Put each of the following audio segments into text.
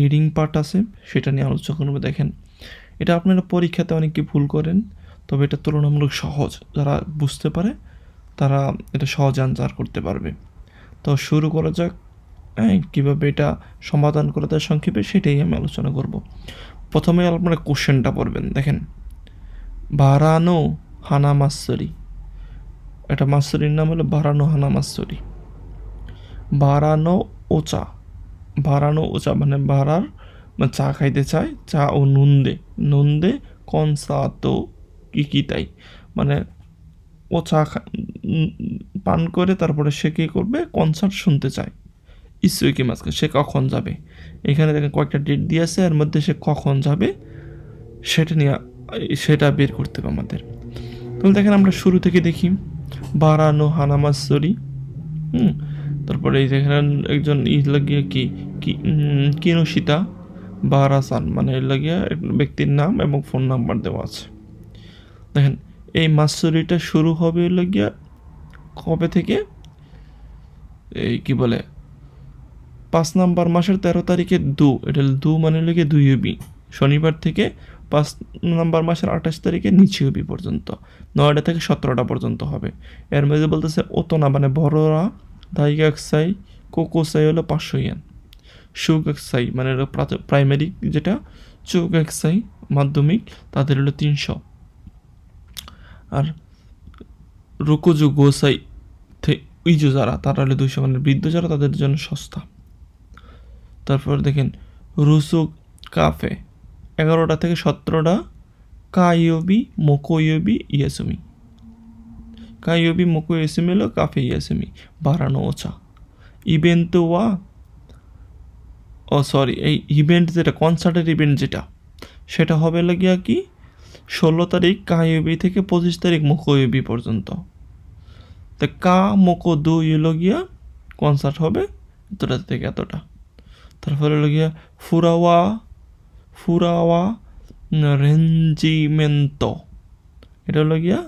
Reading part আছে সেটা নিয়ে আলোচনা করবো। দেখেন, এটা আপনারা পরীক্ষাতে অনেকে ভুল করেন, তবে এটা তুলনামূলক সহজ। যারা বুঝতে পারে তারা এটা সহজে আনসার করতে পারবে। তো শুরু করা যাক। কীভাবে এটা সমাধান করা যায় সংক্ষেপে সেটাই আমি আলোচনা করব। প্রথমে আপনারা কোশ্চেনটা পড়বেন। দেখেন, বারানো হানা মাসরি, এটা মাসরির নাম হলো বারানো হানা মাসরি। বারানো ওচা, বারানো ওচা মানে বাড়ার মানে চা খাইতে চায়, চা ও নুন্দে, নুন্দে কনসাতো কিকিতাই মানে ও চা পান করে তারপরে সে কী করবে, কনসার্ট শুনতে চায়। ইসুইকি মাসকে, সে কখন যাবে। এখানে দেখেন কয়েকটা ডেট দিয়ে আছে, এর মধ্যে সে কখন যাবে সেটা নিয়ে সেটা বের করতে হবে আমাদের। তাহলে দেখেন আমরা শুরু থেকে দেখি, বারানো হানামাসরি। তারপরে এই দেখেন একজন লাগিয়ে কি কিনোশিতা বারাসান মানে এর লাগিয়ে ব্যক্তির নাম এবং ফোন নাম্বার দেওয়া আছে। দেখেন এই মাসুরিটা শুরু হবে লাগিয়া কবে থেকে, এই কি বলে 5 নম্বর মাসের 13 তারিখে এটা মানে লাগে 2 শনিবার থেকে 5 নম্বর মাসের 28 তারিখে নিচে পর্যন্ত 9টা থেকে 17টা পর্যন্ত হবে। এর মধ্যে বলতেছে ওতনা মানে বড়রা, দাইগাকসাই কোকোসাই হলো 500 ইয়েন, সুগাকসাই মানে প্রাইমারি যেটা, চৌগাকসাই মাধ্যমিক তাদের হলো 300, আর রুকুজু গোসাই উইজু যারা তারা হলো 200 মানে বৃদ্ধ যারা তাদের জন্য সস্তা। তারপর দেখেন রুসুক কাফে 11টা থেকে 17টা, কাইয়োবি মোকোয়োবি ইয়াসুমি, কাইয়োবি মোকো ইয়াসুমি হলো কাফে ইয়াসুমি বারানো ওচা। ইভেন্ট ওয়া এই ইভেন্ট যেটা কনসার্টের ইভেন্ট যেটা সেটা হবে লাগিয়া কি 16 তারিখ কাইয়োবি থেকে 25 তারিখ মোকোয়োবি পর্যন্ত। তো কা মোকো দু ইলো গিয়া কনসার্ট হবে এতটা থেকে এতটা। তারপরে হলো গিয়া ফুরাওয়া রেঞ্জিমেন্টো, এটা হলো গিয়া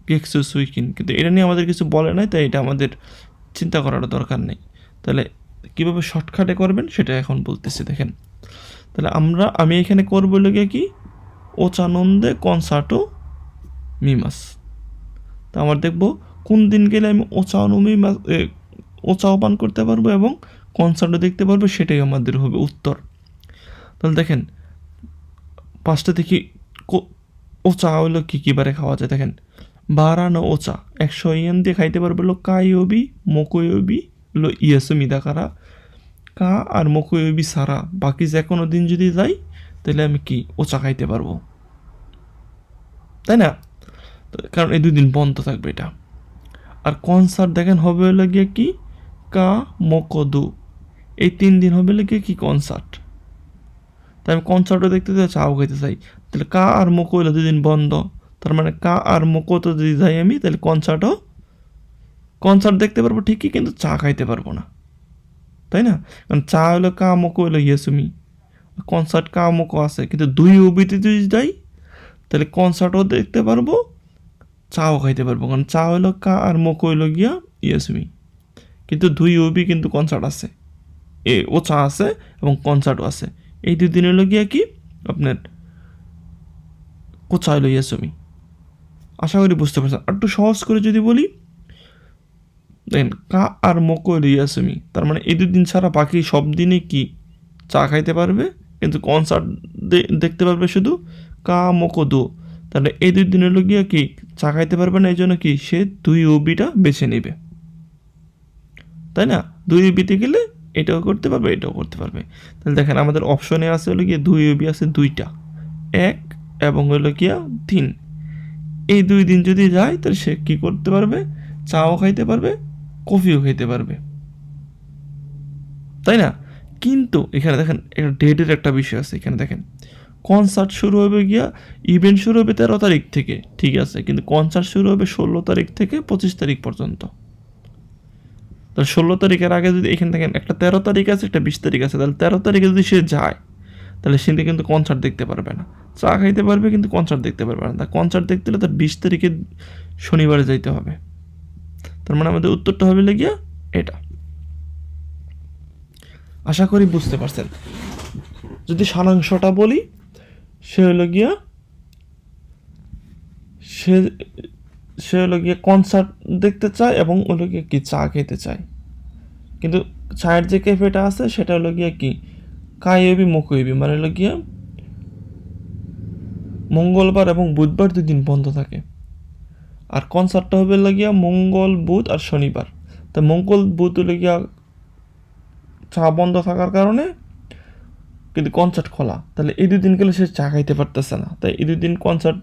গেক্সু সুইকিন, কিন্তু এটা নিয়ে আমাদের কিছু বলে নাই, তাই এটা আমাদের চিন্তা করার দরকার নেই। তাহলে কীভাবে শর্টকাটে করবেন সেটা এখন বলতেছি। দেখেন, তাহলে আমি এখানে করবো গিয়ে কি ওচানন্দে কনসার্টো মিমাস। তা আমার দেখবো কোন দিন গেলে আমি ওচাও পান করতে পারবো এবং কনসার্টও দেখতে পারবো, সেটাই আমাদের হবে উত্তর। তাহলে দেখেন 5টা থেকে ওচা হলো কী বারে খাওয়া যায়। দেখেন বারানো ওচা 100 ইয়েন দিয়ে খাইতে পারবো হলো কাইয়োবি মোকোয়োবি হলো ইয়াসুমি দাকারা, কা আর মোকোয়োবি সারা বাকি যে কোনো দিন যদি যাই তাহলে আমি কি ওচা খাইতে পারবো, তাই না? কারণ এই 2 দিন বন্ধ থাকবে এটা। আর কনসার্ট দেখেন হবে হলো গিয়ে কি কা মোকোদু, এই 3 দিন হবে হলো গিয়ে কি কনসার্ট। তাই আমি কনসার্টও দেখতে চাই, চাও খেতে চাই, তাহলে কা আর মোকো হলো 2 দিন বন্ধ। তার মানে কা আর মোকো তো যদি যাই আমি তাহলে কনসার্ট দেখতে পারবো ঠিকই, কিন্তু চা খাইতে পারবো না, তাই না? কারণ চা হলো কা মোকো হলো ইয়াসুমি, কনসার্ট কা মোকো আছে, কিন্তু 2 ওবিতে যদি যাই তাহলে কনসার্টও দেখতে পারবো, চাও খাইতে পারবো। কারণ চা হলো কা আর মোকো হলো গিয়া ইয়াসুমি, কিন্তু 2 ওবি কিন্তু কনসার্ট আছে, ও চা আছে এবং কনসার্টও আছে। এই 2 দিন হলো গিয়া কি আপনার কোচা হলো ইয়াসুমি। আশা করি বুঝতে পারছেন। আর একটু সহজ করে যদি বলি, দেখেন কা আর মোকো হলো ইয়াসুমি, তার মানে এই 2 দিন ছাড়া বাকি সব দিনে কি চা খাইতে পারবে, কিন্তু কনসার্ট দেখতে পারবে শুধু কা মোকো দু। তাহলে এই 2 দিন হলো গিয়া কি চা খাইতে পারবে না, এই জন্য কি সে 2 ওবিটা বেছে নেবে, তাই না? 2 ওবিতে গেলে এটাও করতে পারবে এটাও করতে পারবে। তাহলে দেখেন আমাদের অপশনে আছে হলো গিয়ে 2 ওবি আছে 2টা, 1 এবং হলো গিয়া 3। এই 2 দিন যদি যায় তাহলে সে কী করতে পারবে, চাও খাইতে পারবে কফিও খাইতে পারবে, তাই না? কিন্তু এখানে দেখেন একটা ডেটের একটা বিষয় আছে। এখানে দেখেন কনসার্ট শুরু হবে গিয়া, ইভেন্ট শুরু হবে 13 তারিখ থেকে, ঠিক আছে, কিন্তু কনসার্ট শুরু হবে 16 তারিখ থেকে 25 তারিখ পর্যন্ত। তাহলে 16 তারিখের আগে যদি এখানে দেখেন একটা 13 তারিখ আছে একটা 20 তারিখ আছে, তাহলে 13 তারিখে যদি সে যায় তাহলে সে কিন্তু কনসার্ট দেখতে পারবে না, চা খাইতে পারবে কিন্তু কনসার্ট দেখতে পারবে না। তা কনসার্ট দেখতে হলে তার 20 তারিখে শনিবারে যাইতে হবে। তার মানে আমাদের উত্তরটা হবে গিয়া এটা। আশা করি বুঝতে পারছেন। যদি সারাংশটা বলি, সে হলো গিয়া সে সে হলো গিয়ে কনসার্ট দেখতে চায় এবং হলো গিয়ে কি চা খেতে চায়। কিন্তু চায়ের যে ক্যাফেটা আছে সেটা হলো গিয়া কি কাইবি মুকইবি, মানে হলো গিয়া মঙ্গলবার এবং বুধবার 2 দিন বন্ধ থাকে। আর কনসার্টটা হবে লাগিয়া মঙ্গল, বুধ আর শনিবার। তা মঙ্গল বুধ হলে গিয়া চা বন্ধ থাকার কারণে কিন্তু কনসার্ট খোলা, তাহলে এই 2 দিন গেলে সে চা খাইতে পারতেছে না। তাই এই 2 দিন কনসার্ট,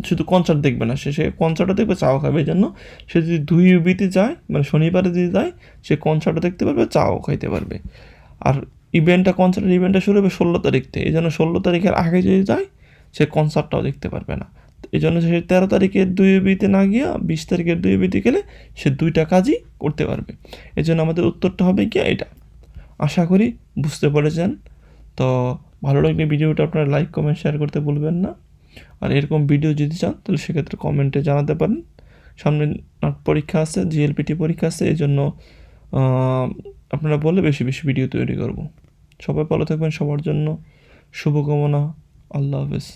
শুধু কনসার্ট দেখবে না, সে কনসার্টও দেখবে, চাও খাবে। এই জন্য সে যদি 2 ইউবিতে যায়, মানে শনিবারে যদি যায়, সে কনসার্টও দেখতে পারবে, চাও খাইতে পারবে। আর কনসার্টের ইভেন্টটা শুরু হবে 16 তারিখ থেকে। এই জন্য 16 তারিখের আগে যদি যায়, সে কনসার্টটাও দেখতে পারবে না। এই জন্য সে 13 তারিখের 2 ইউবিতে না গিয়া 20 তারিখের 2 ইউবিতে গেলে সে 2টা কাজই করতে পারবে। এই জন্য আমাদের উত্তরটা হবে কি এটা। আশা করি বুঝতে পেরেছেন। তো ভালো লাগলে ভিডিওটা আপনারা লাইক, কমেন্ট, শেয়ার করতে ভুলবেন না। আর এরকম ভিডিও যদি চান তাহলে সেক্ষেত্রে কমেন্টে জানাতে পারেন। সামনে পরীক্ষা আছে, জিএলপিটি পরীক্ষা আছে, এই জন্য আপনারা বললে বেশি বেশি ভিডিও তৈরি করব। সবাই ভালো থাকবেন, সবার জন্য শুভকামনা। আল্লাহ হাফেজ।